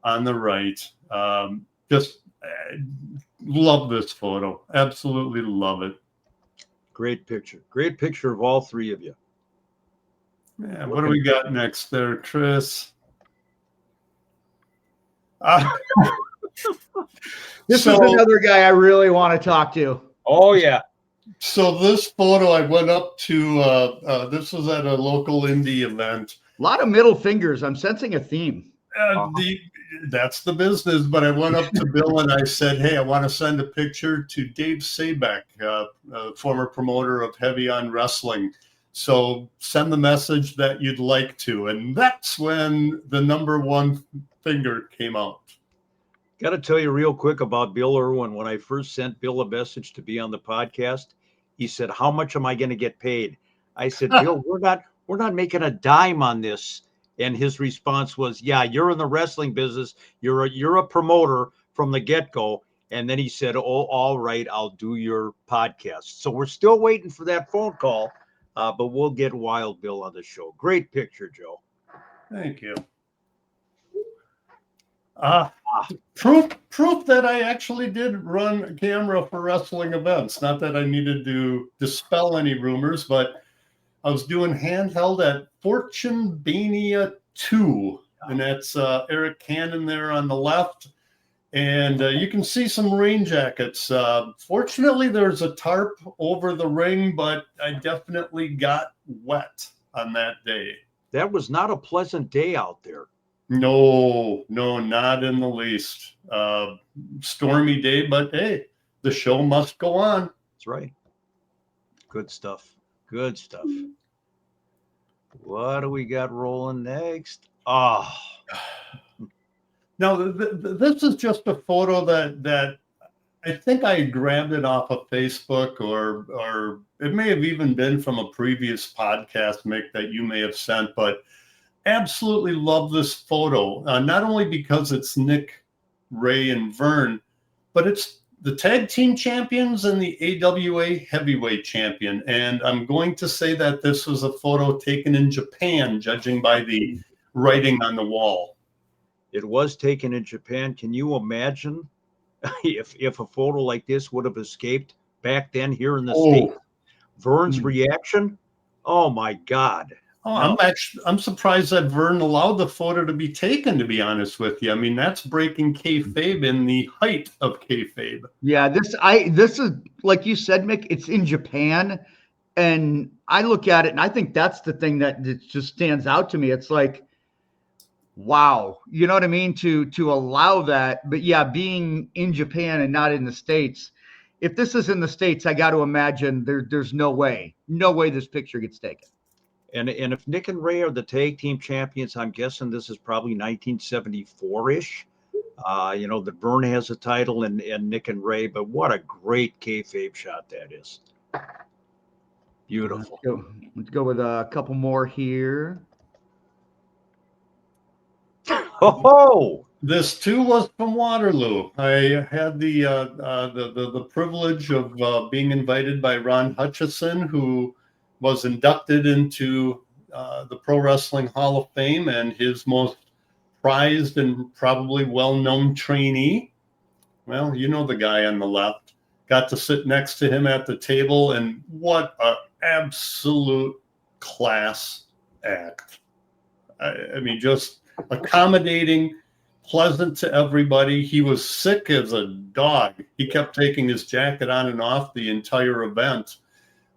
on the right. Just love this photo. Absolutely love it. Great picture. Great picture of all 3 of you. Yeah, what do we got next there, Chris? This is another guy I really want to talk to. Oh, yeah. So this photo, I went up to, this was at a local indie event. A lot of middle fingers. I'm sensing a theme. That's the business. But I went up to Bill and I said, hey, I want to send a picture to Dave Sabek, former promoter of Heavy on Wrestling. So send the message that you'd like to. And that's when the number 1 finger came out. Got to tell you real quick about Bill Irwin. When I first sent Bill a message to be on the podcast, he said, how much am I going to get paid? I said, Bill, we're not making a dime on this. And his response was, yeah, you're in the wrestling business. You're a promoter from the get-go. And then he said, oh, all right, I'll do your podcast. So we're still waiting for that phone call, but we'll get Wild Bill on the show. Great picture, Joe. Thank you. Proof that I actually did run a camera for wrestling events. Not that I needed to dispel any rumors, but I was doing handheld at Fortune Bania 2, and that's Eric Cannon there on the left. And you can see some rain jackets. Fortunately, there's a tarp over the ring, but I definitely got wet on that day. That was not a pleasant day out there. No, not in the least. Stormy day, but hey, the show must go on. That's right. Good stuff. Good stuff. What do we got rolling next? Oh. Now, this is just a photo that I think I grabbed it off of Facebook, or it may have even been from a previous podcast, Mick, that you may have sent, but absolutely love this photo, not only because it's Nick, Ray, and Vern, but it's the tag team champions and the AWA heavyweight champion. And I'm going to say that this was a photo taken in Japan, judging by the writing on the wall. It was taken in Japan. Can you imagine if a photo like this would have escaped back then here in the States? Vern's reaction? Oh my God. Oh, I'm surprised that Vern allowed the photo to be taken, to be honest with you. I mean, that's breaking kayfabe in the height of kayfabe. Yeah, this is like you said, Mick, it's in Japan. And I look at it and I think that's the thing that just stands out to me. It's like, wow, you know what I mean? To allow that. But yeah, being in Japan and not in the States, if this is in the States, I got to imagine there's no way this picture gets taken. And if Nick and Ray are the tag team champions, I'm guessing this is probably 1974-ish. That Vern has a title and Nick and Ray, but what a great kayfabe shot that is. Beautiful. Let's go with a couple more here. Oh, this too was from Waterloo. I had the privilege of being invited by Ron Hutchison, who was inducted into the Pro Wrestling Hall of Fame, and his most prized and probably well-known trainee. Well, you know the guy on the left. Got to sit next to him at the table, and what an absolute class act. I mean, just accommodating, pleasant to everybody. He was sick as a dog. He kept taking his jacket on and off the entire event.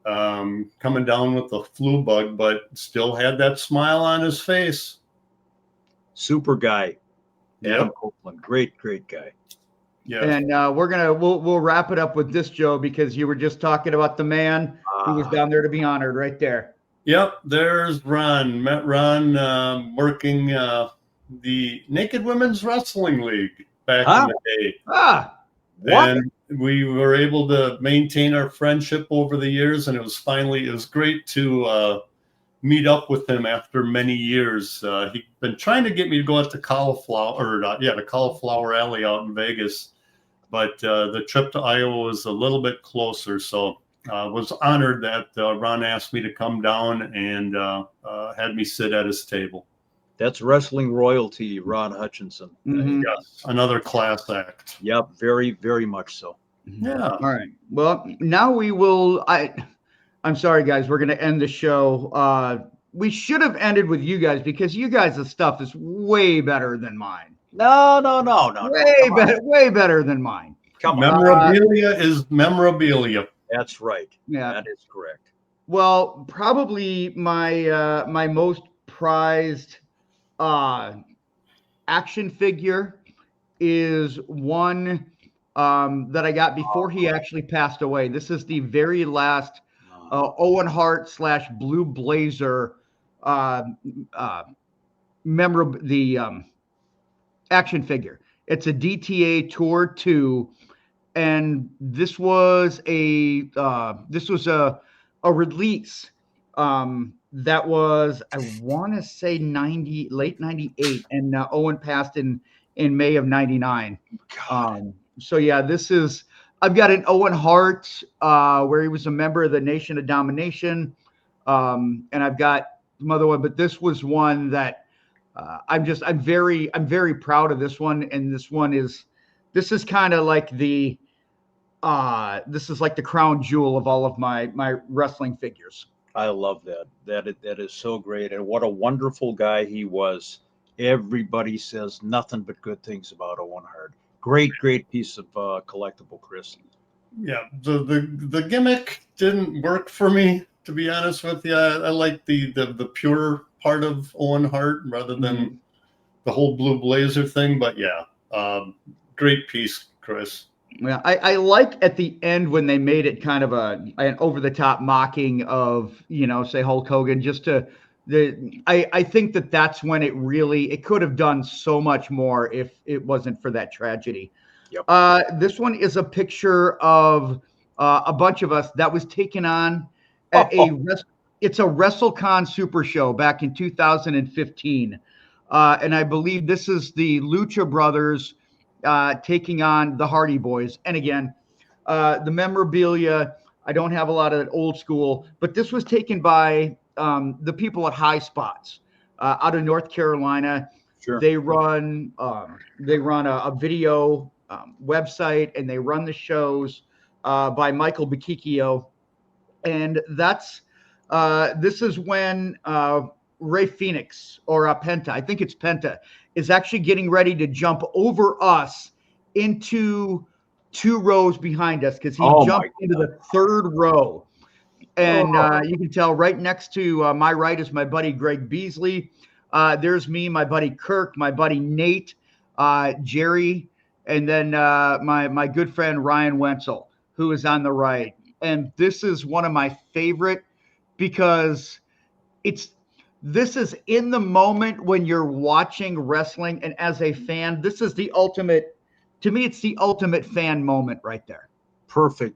Coming down with the flu bug, but still had that smile on his face. Super guy. Adam Yep. Copeland. Great guy. Yeah. And we'll wrap it up with this, Joe, because you were just talking about the man who was down there to be honored right there. Yep. There's Ron. Met Ron working the Naked Women's Wrestling League back in the day. What? And we were able to maintain our friendship over the years, and it was great to meet up with him after many years. He'd been trying to get me to go out to the Cauliflower Alley out in Vegas, but the trip to Iowa was a little bit closer. So I was honored that Ron asked me to come down and had me sit at his table. That's wrestling royalty, Ron Hutchinson. Yes, another class act. Yep, very, very much so. Yeah. All right. Well, now we will. I'm sorry, guys. We're going to end the show. We should have ended with you guys because you guys' stuff is way better than mine. No. Way better than mine. Come on. Memorabilia is memorabilia. That's right. Yeah. That is correct. Well, probably my my most prized action figure is one that I got before he actually passed away. This is the very last Owen Hart / Blue Blazer action figure. It's a DTA Tour 2, and this was a release that was, I want to say late 98, and Owen passed in May of 99. So yeah, I've got an Owen Hart where he was a member of the Nation of Domination, and I've got some other one, but this was one that I'm very proud of this one, and this is kind of like the crown jewel of all of my wrestling figures. I love that. That is so great, and what a wonderful guy he was. Everybody says nothing but good things about Owen Hart. Great piece of collectible, Chris. Yeah, the gimmick didn't work for me, to be honest with you. I like the pure part of Owen Hart rather than the whole Blue Blazer thing. But yeah, great piece, Chris. Yeah, I like at the end when they made it kind of an over-the-top mocking of, say Hulk Hogan, I think that's when it could have done so much more if it wasn't for that tragedy. Yep. This one is a picture of a bunch of us that was taken on at it's a WrestleCon Super Show back in 2015. And I believe this is the Lucha Brothers taking on the Hardy Boys. And again, the memorabilia, I don't have a lot of that old school, but this was taken by the people at High Spots out of North Carolina. Sure. They run a video website, and they run the shows by Michael Bakikio. And this is when Ray Phoenix or Penta, I think it's Penta, is actually getting ready to jump over us into 2 rows behind us because he jumped into the 3rd row. And you can tell right next to my right is my buddy Greg Beasley. There's me, my buddy Kirk, my buddy Nate, Jerry, and then my good friend Ryan Wenzel, who is on the right. And this is one of my favorite because this is in the moment when you're watching wrestling, and as a fan, this is the ultimate. To me, it's the ultimate fan moment right there. Perfect.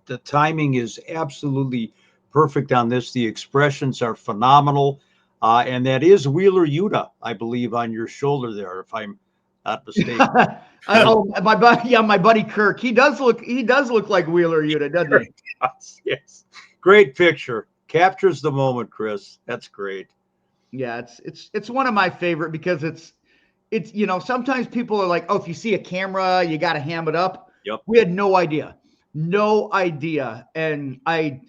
The timing is absolutely perfect on this. The expressions are phenomenal. And that is Wheeler Yuta, I believe, on your shoulder there, if I'm not mistaken. My buddy Kirk. He does look like Wheeler Yuta, doesn't he? Yes. Great picture. Captures the moment, Chris. That's great. Yeah, it's one of my favorite because it's sometimes people are like, oh, if you see a camera, you got to ham it up. Yep. We had no idea. And I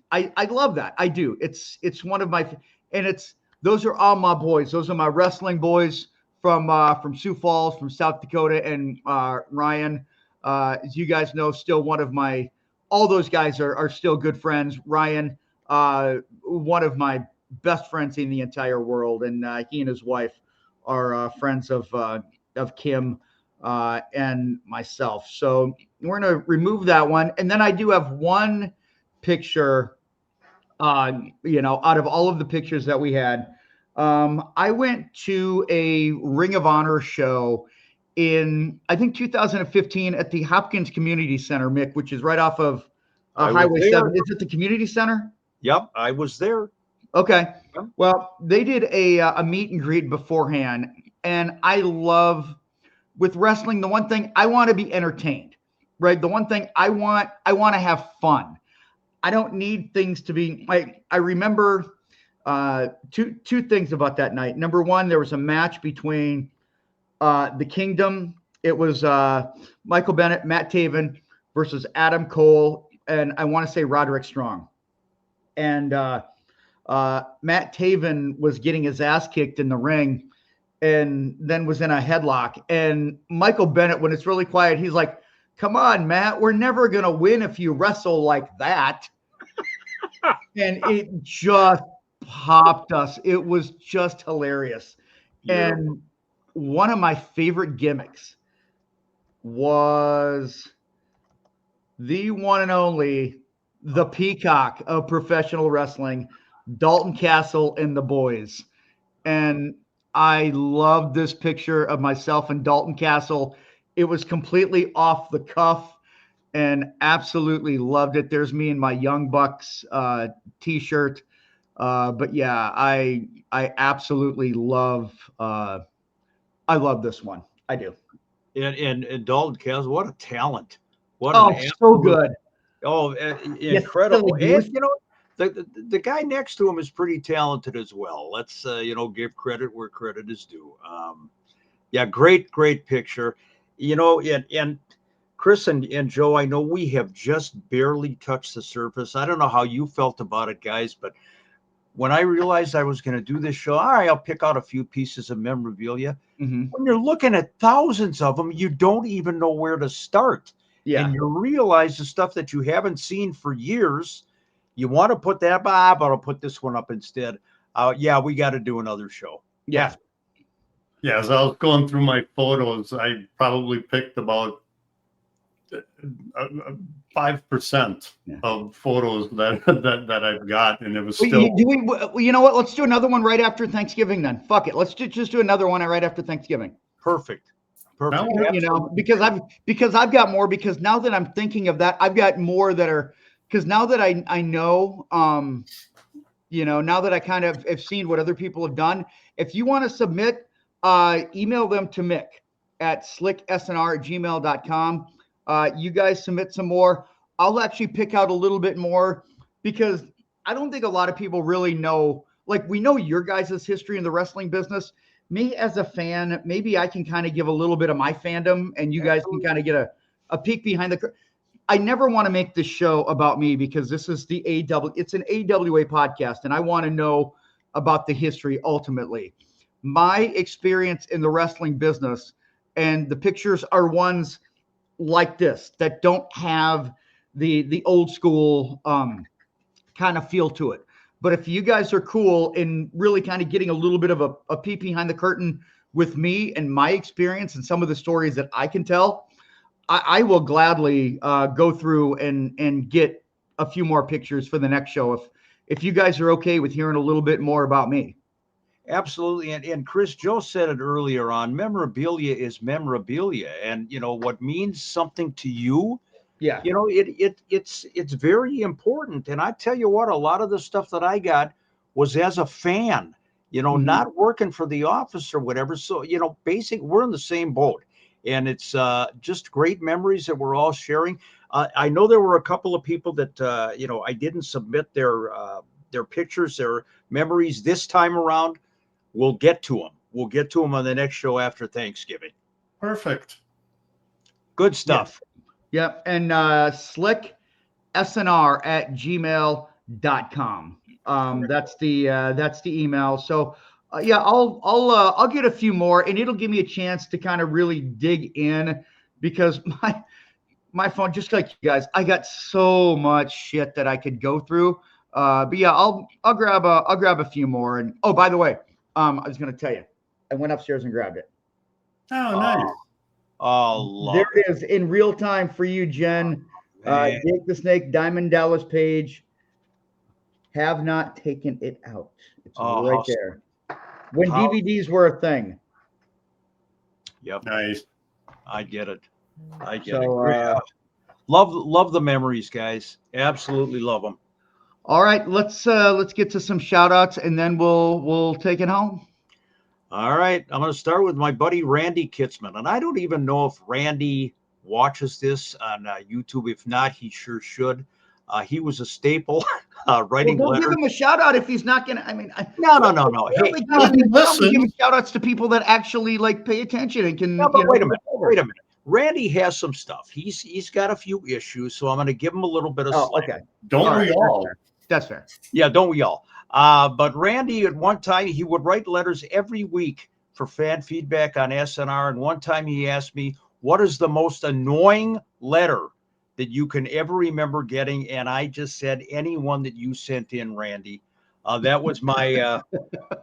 love that. I do. It's one of my, and those are all my boys. Those are my wrestling boys from Sioux Falls, from South Dakota, and Ryan, as you guys know, still one of all those guys are still good friends. Ryan, one of my best friends in the entire world, and he and his wife are friends of Kim and myself. So we're going to remove that one. And then I do have one picture, out of all of the pictures that we had. I went to a Ring of Honor show in, I think, 2015 at the Hopkins Community Center, Mick, which is right off of Highway 7. Is it the Community Center? Yep, I was there. Okay. Well, they did a meet and greet beforehand, and I love with wrestling. The one thing I want to be entertained, right? The one thing I want to have fun. I don't need things to be like. I remember two things about that night. Number one, there was a match between the Kingdom. It was Michael Bennett, Matt Taven versus Adam Cole, and I want to say Roderick Strong. And Matt Taven was getting his ass kicked in the ring and then was in a headlock. And Michael Bennett, when it's really quiet, he's like, come on, Matt, we're never going to win if you wrestle like that. And it just popped us. It was just hilarious. Yeah. And one of my favorite gimmicks was the one and only, the peacock of professional wrestling, Dalton Castle and the boys. And I loved this picture of myself and Dalton Castle. It was completely off the cuff and absolutely loved it. There's me in my Young Bucks t-shirt. But yeah, I absolutely love I love this one. I do. And Dalton Castle, what a talent! What Oh, an so absolute- good. Oh, Yes, incredible! silly And goose. the guy next to him is pretty talented as well. Let's give credit where credit is due. Yeah, great picture. And Chris and Joe, I know we have just barely touched the surface. I don't know how you felt about it, guys, but when I realized I was going to do this show, all right, I'll pick out a few pieces of memorabilia. Mm-hmm. When you're looking at thousands of them, you don't even know where to start. Yeah. And you realize the stuff that you haven't seen for years, you want to put that, but I'll put this one up instead. Yeah, we got to do another show. Yeah. Yeah, as I was going through my photos, I probably picked about 5% of photos that I've got, and it was still. You know what? Let's do another one right after Thanksgiving. Then fuck it. Let's just do another one right after Thanksgiving. Perfect. No, You know, because I've got more. Because now that I'm thinking of that, I've got more that are. Because now that I know, now that I kind of have seen what other people have done. If you want to submit, email them to Mick at slicksnr@gmail.com. You guys submit some more. I'll actually pick out a little bit more because I don't think a lot of people really know. Like, we know your guys' history in the wrestling business. Me as a fan, maybe I can kind of give a little bit of my fandom, and you guys can kind of get a peek behind the curtain. I never want to make this show about me because this is it's an AWA podcast, and I want to know about the history ultimately. My experience in the wrestling business, and the pictures are ones like this that don't have the old school kind of feel to it. But if you guys are cool in really kind of getting a little bit of a peek behind the curtain with me and my experience and some of the stories that I can tell, I will gladly go through and get a few more pictures for the next show if you guys are okay with hearing a little bit more about me. Absolutely. And Chris, Joe said it earlier on, memorabilia is memorabilia. And, what means something to you, Yeah. It's very important. And I tell you what, a lot of the stuff that I got was as a fan, not working for the office or whatever. So, we're in the same boat. And it's just great memories that we're all sharing. I know there were a couple of people that, I didn't submit their pictures, their memories this time around. We'll get to them. We'll get to them on the next show after Thanksgiving. Perfect. Good stuff. Yep. And slicksnr@gmail.com. That's the email. So I'll get a few more, and it'll give me a chance to kind of really dig in because my phone, just like you guys, I got so much shit that I could go through. But yeah, I'll grab a few more. And oh, by the way, I was going to tell you, I went upstairs and grabbed it. Oh, nice. There it is in real time for you, Jen. Jake the Snake, Diamond Dallas Page. Have not taken it out. It's right there. When DVDs were a thing. Yep. Nice. I get it. Love the memories, guys. Absolutely love them. All right, let's get to some shout outs and then we'll take it home. All right, I'm going to start with my buddy Randy Kitzman, and I don't even know if Randy watches this on YouTube. If not, he sure should. He was a staple writing Well, don't letters. give him a shout out if he's not gonna. I mean, No. Hey, give him shout outs to people that actually like pay attention and can. no, but wait a minute. Randy has some stuff. He's got a few issues, so I'm going to give him a little bit of. Okay. Don't we all? That's fair. Yeah, don't we all? But Randy, at one time, he would write letters every week for fan feedback on SNR. And one time he asked me, what is the most annoying letter that you can ever remember getting? And I just said, any one that you sent in, Randy. That was my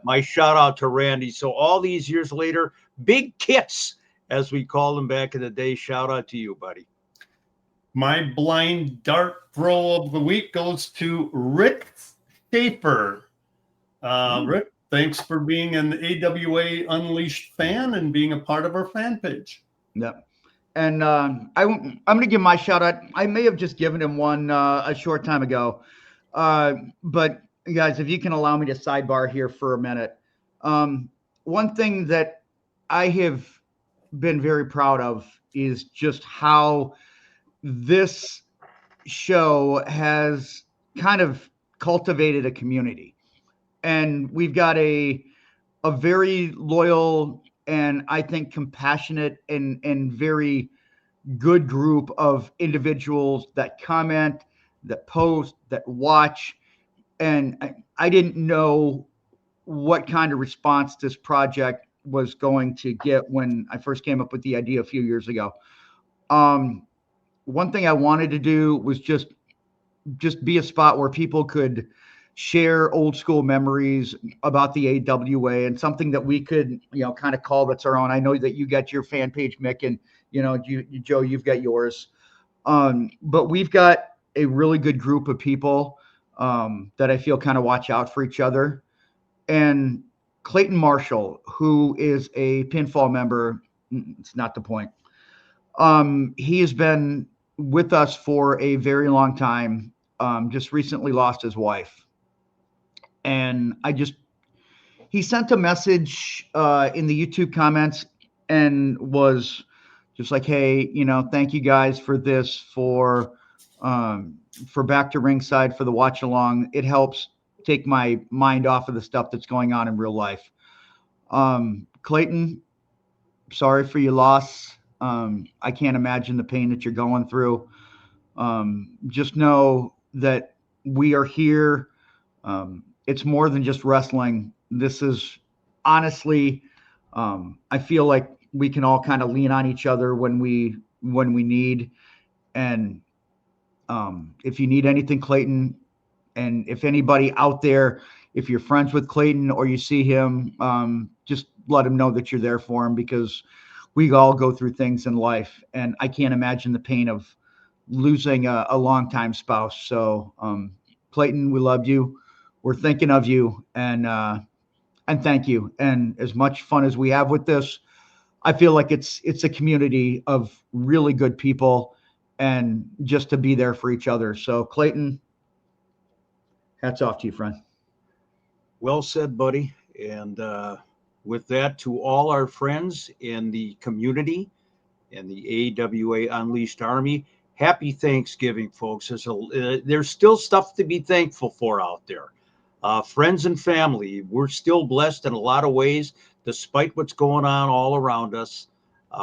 my shout out to Randy. So all these years later, Big Kits, as we called him back in the day, shout out to you, buddy. My blind dart throw of the week goes to Rick Schaefer. Rick, thanks for being an AWA Unleashed fan and being a part of our fan page. Yep. And I'm going to give my shout out. I may have just given him one a short time ago. But guys, if you can allow me to sidebar here for a minute. One thing that I have been very proud of is just how this show has kind of cultivated a community, and we've got a very loyal and I think compassionate and very good group of individuals that comment, that post, that watch. And I didn't know what kind of response this project was going to get when I first came up with the idea a few years ago. One thing I wanted to do was just be a spot where people could share old school memories about the AWA and something that we could, kind of call that's our own. I know that you got your fan page, Mick, and Joe, you've got yours. But we've got a really good group of people that I feel kind of watch out for each other. And Clayton Marshall, who is a pinfall member, it's not the point. He has been with us for a very long time. Just recently lost his wife. And he sent a message in the YouTube comments and was just like, hey, thank you guys for this, for Back to Ringside, for the watch along. It helps take my mind off of the stuff that's going on in real life. Clayton, sorry for your loss. I can't imagine the pain that you're going through. Just know that we are here. It's more than just wrestling. This is honestly, I feel like we can all kind of lean on each other when we need. And if you need anything, Clayton, and if anybody out there, if you're friends with Clayton or you see him, just let him know that you're there for him, because we all go through things in life, and I can't imagine the pain of losing a longtime spouse. So, Clayton, we love you. We're thinking of you, and thank you. And as much fun as we have with this, I feel like it's a community of really good people, and just to be there for each other. So, Clayton, hats off to you, friend. Well said, buddy. And with that, to all our friends in the community and the AWA Unleashed Army, happy Thanksgiving, folks. There's still stuff to be thankful for out there. Friends and family, we're still blessed in a lot of ways, despite what's going on all around us.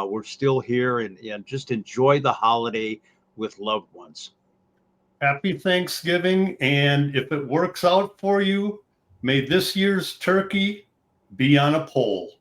We're still here, and just enjoy the holiday with loved ones. Happy Thanksgiving. And if it works out for you, may this year's turkey be on a pole.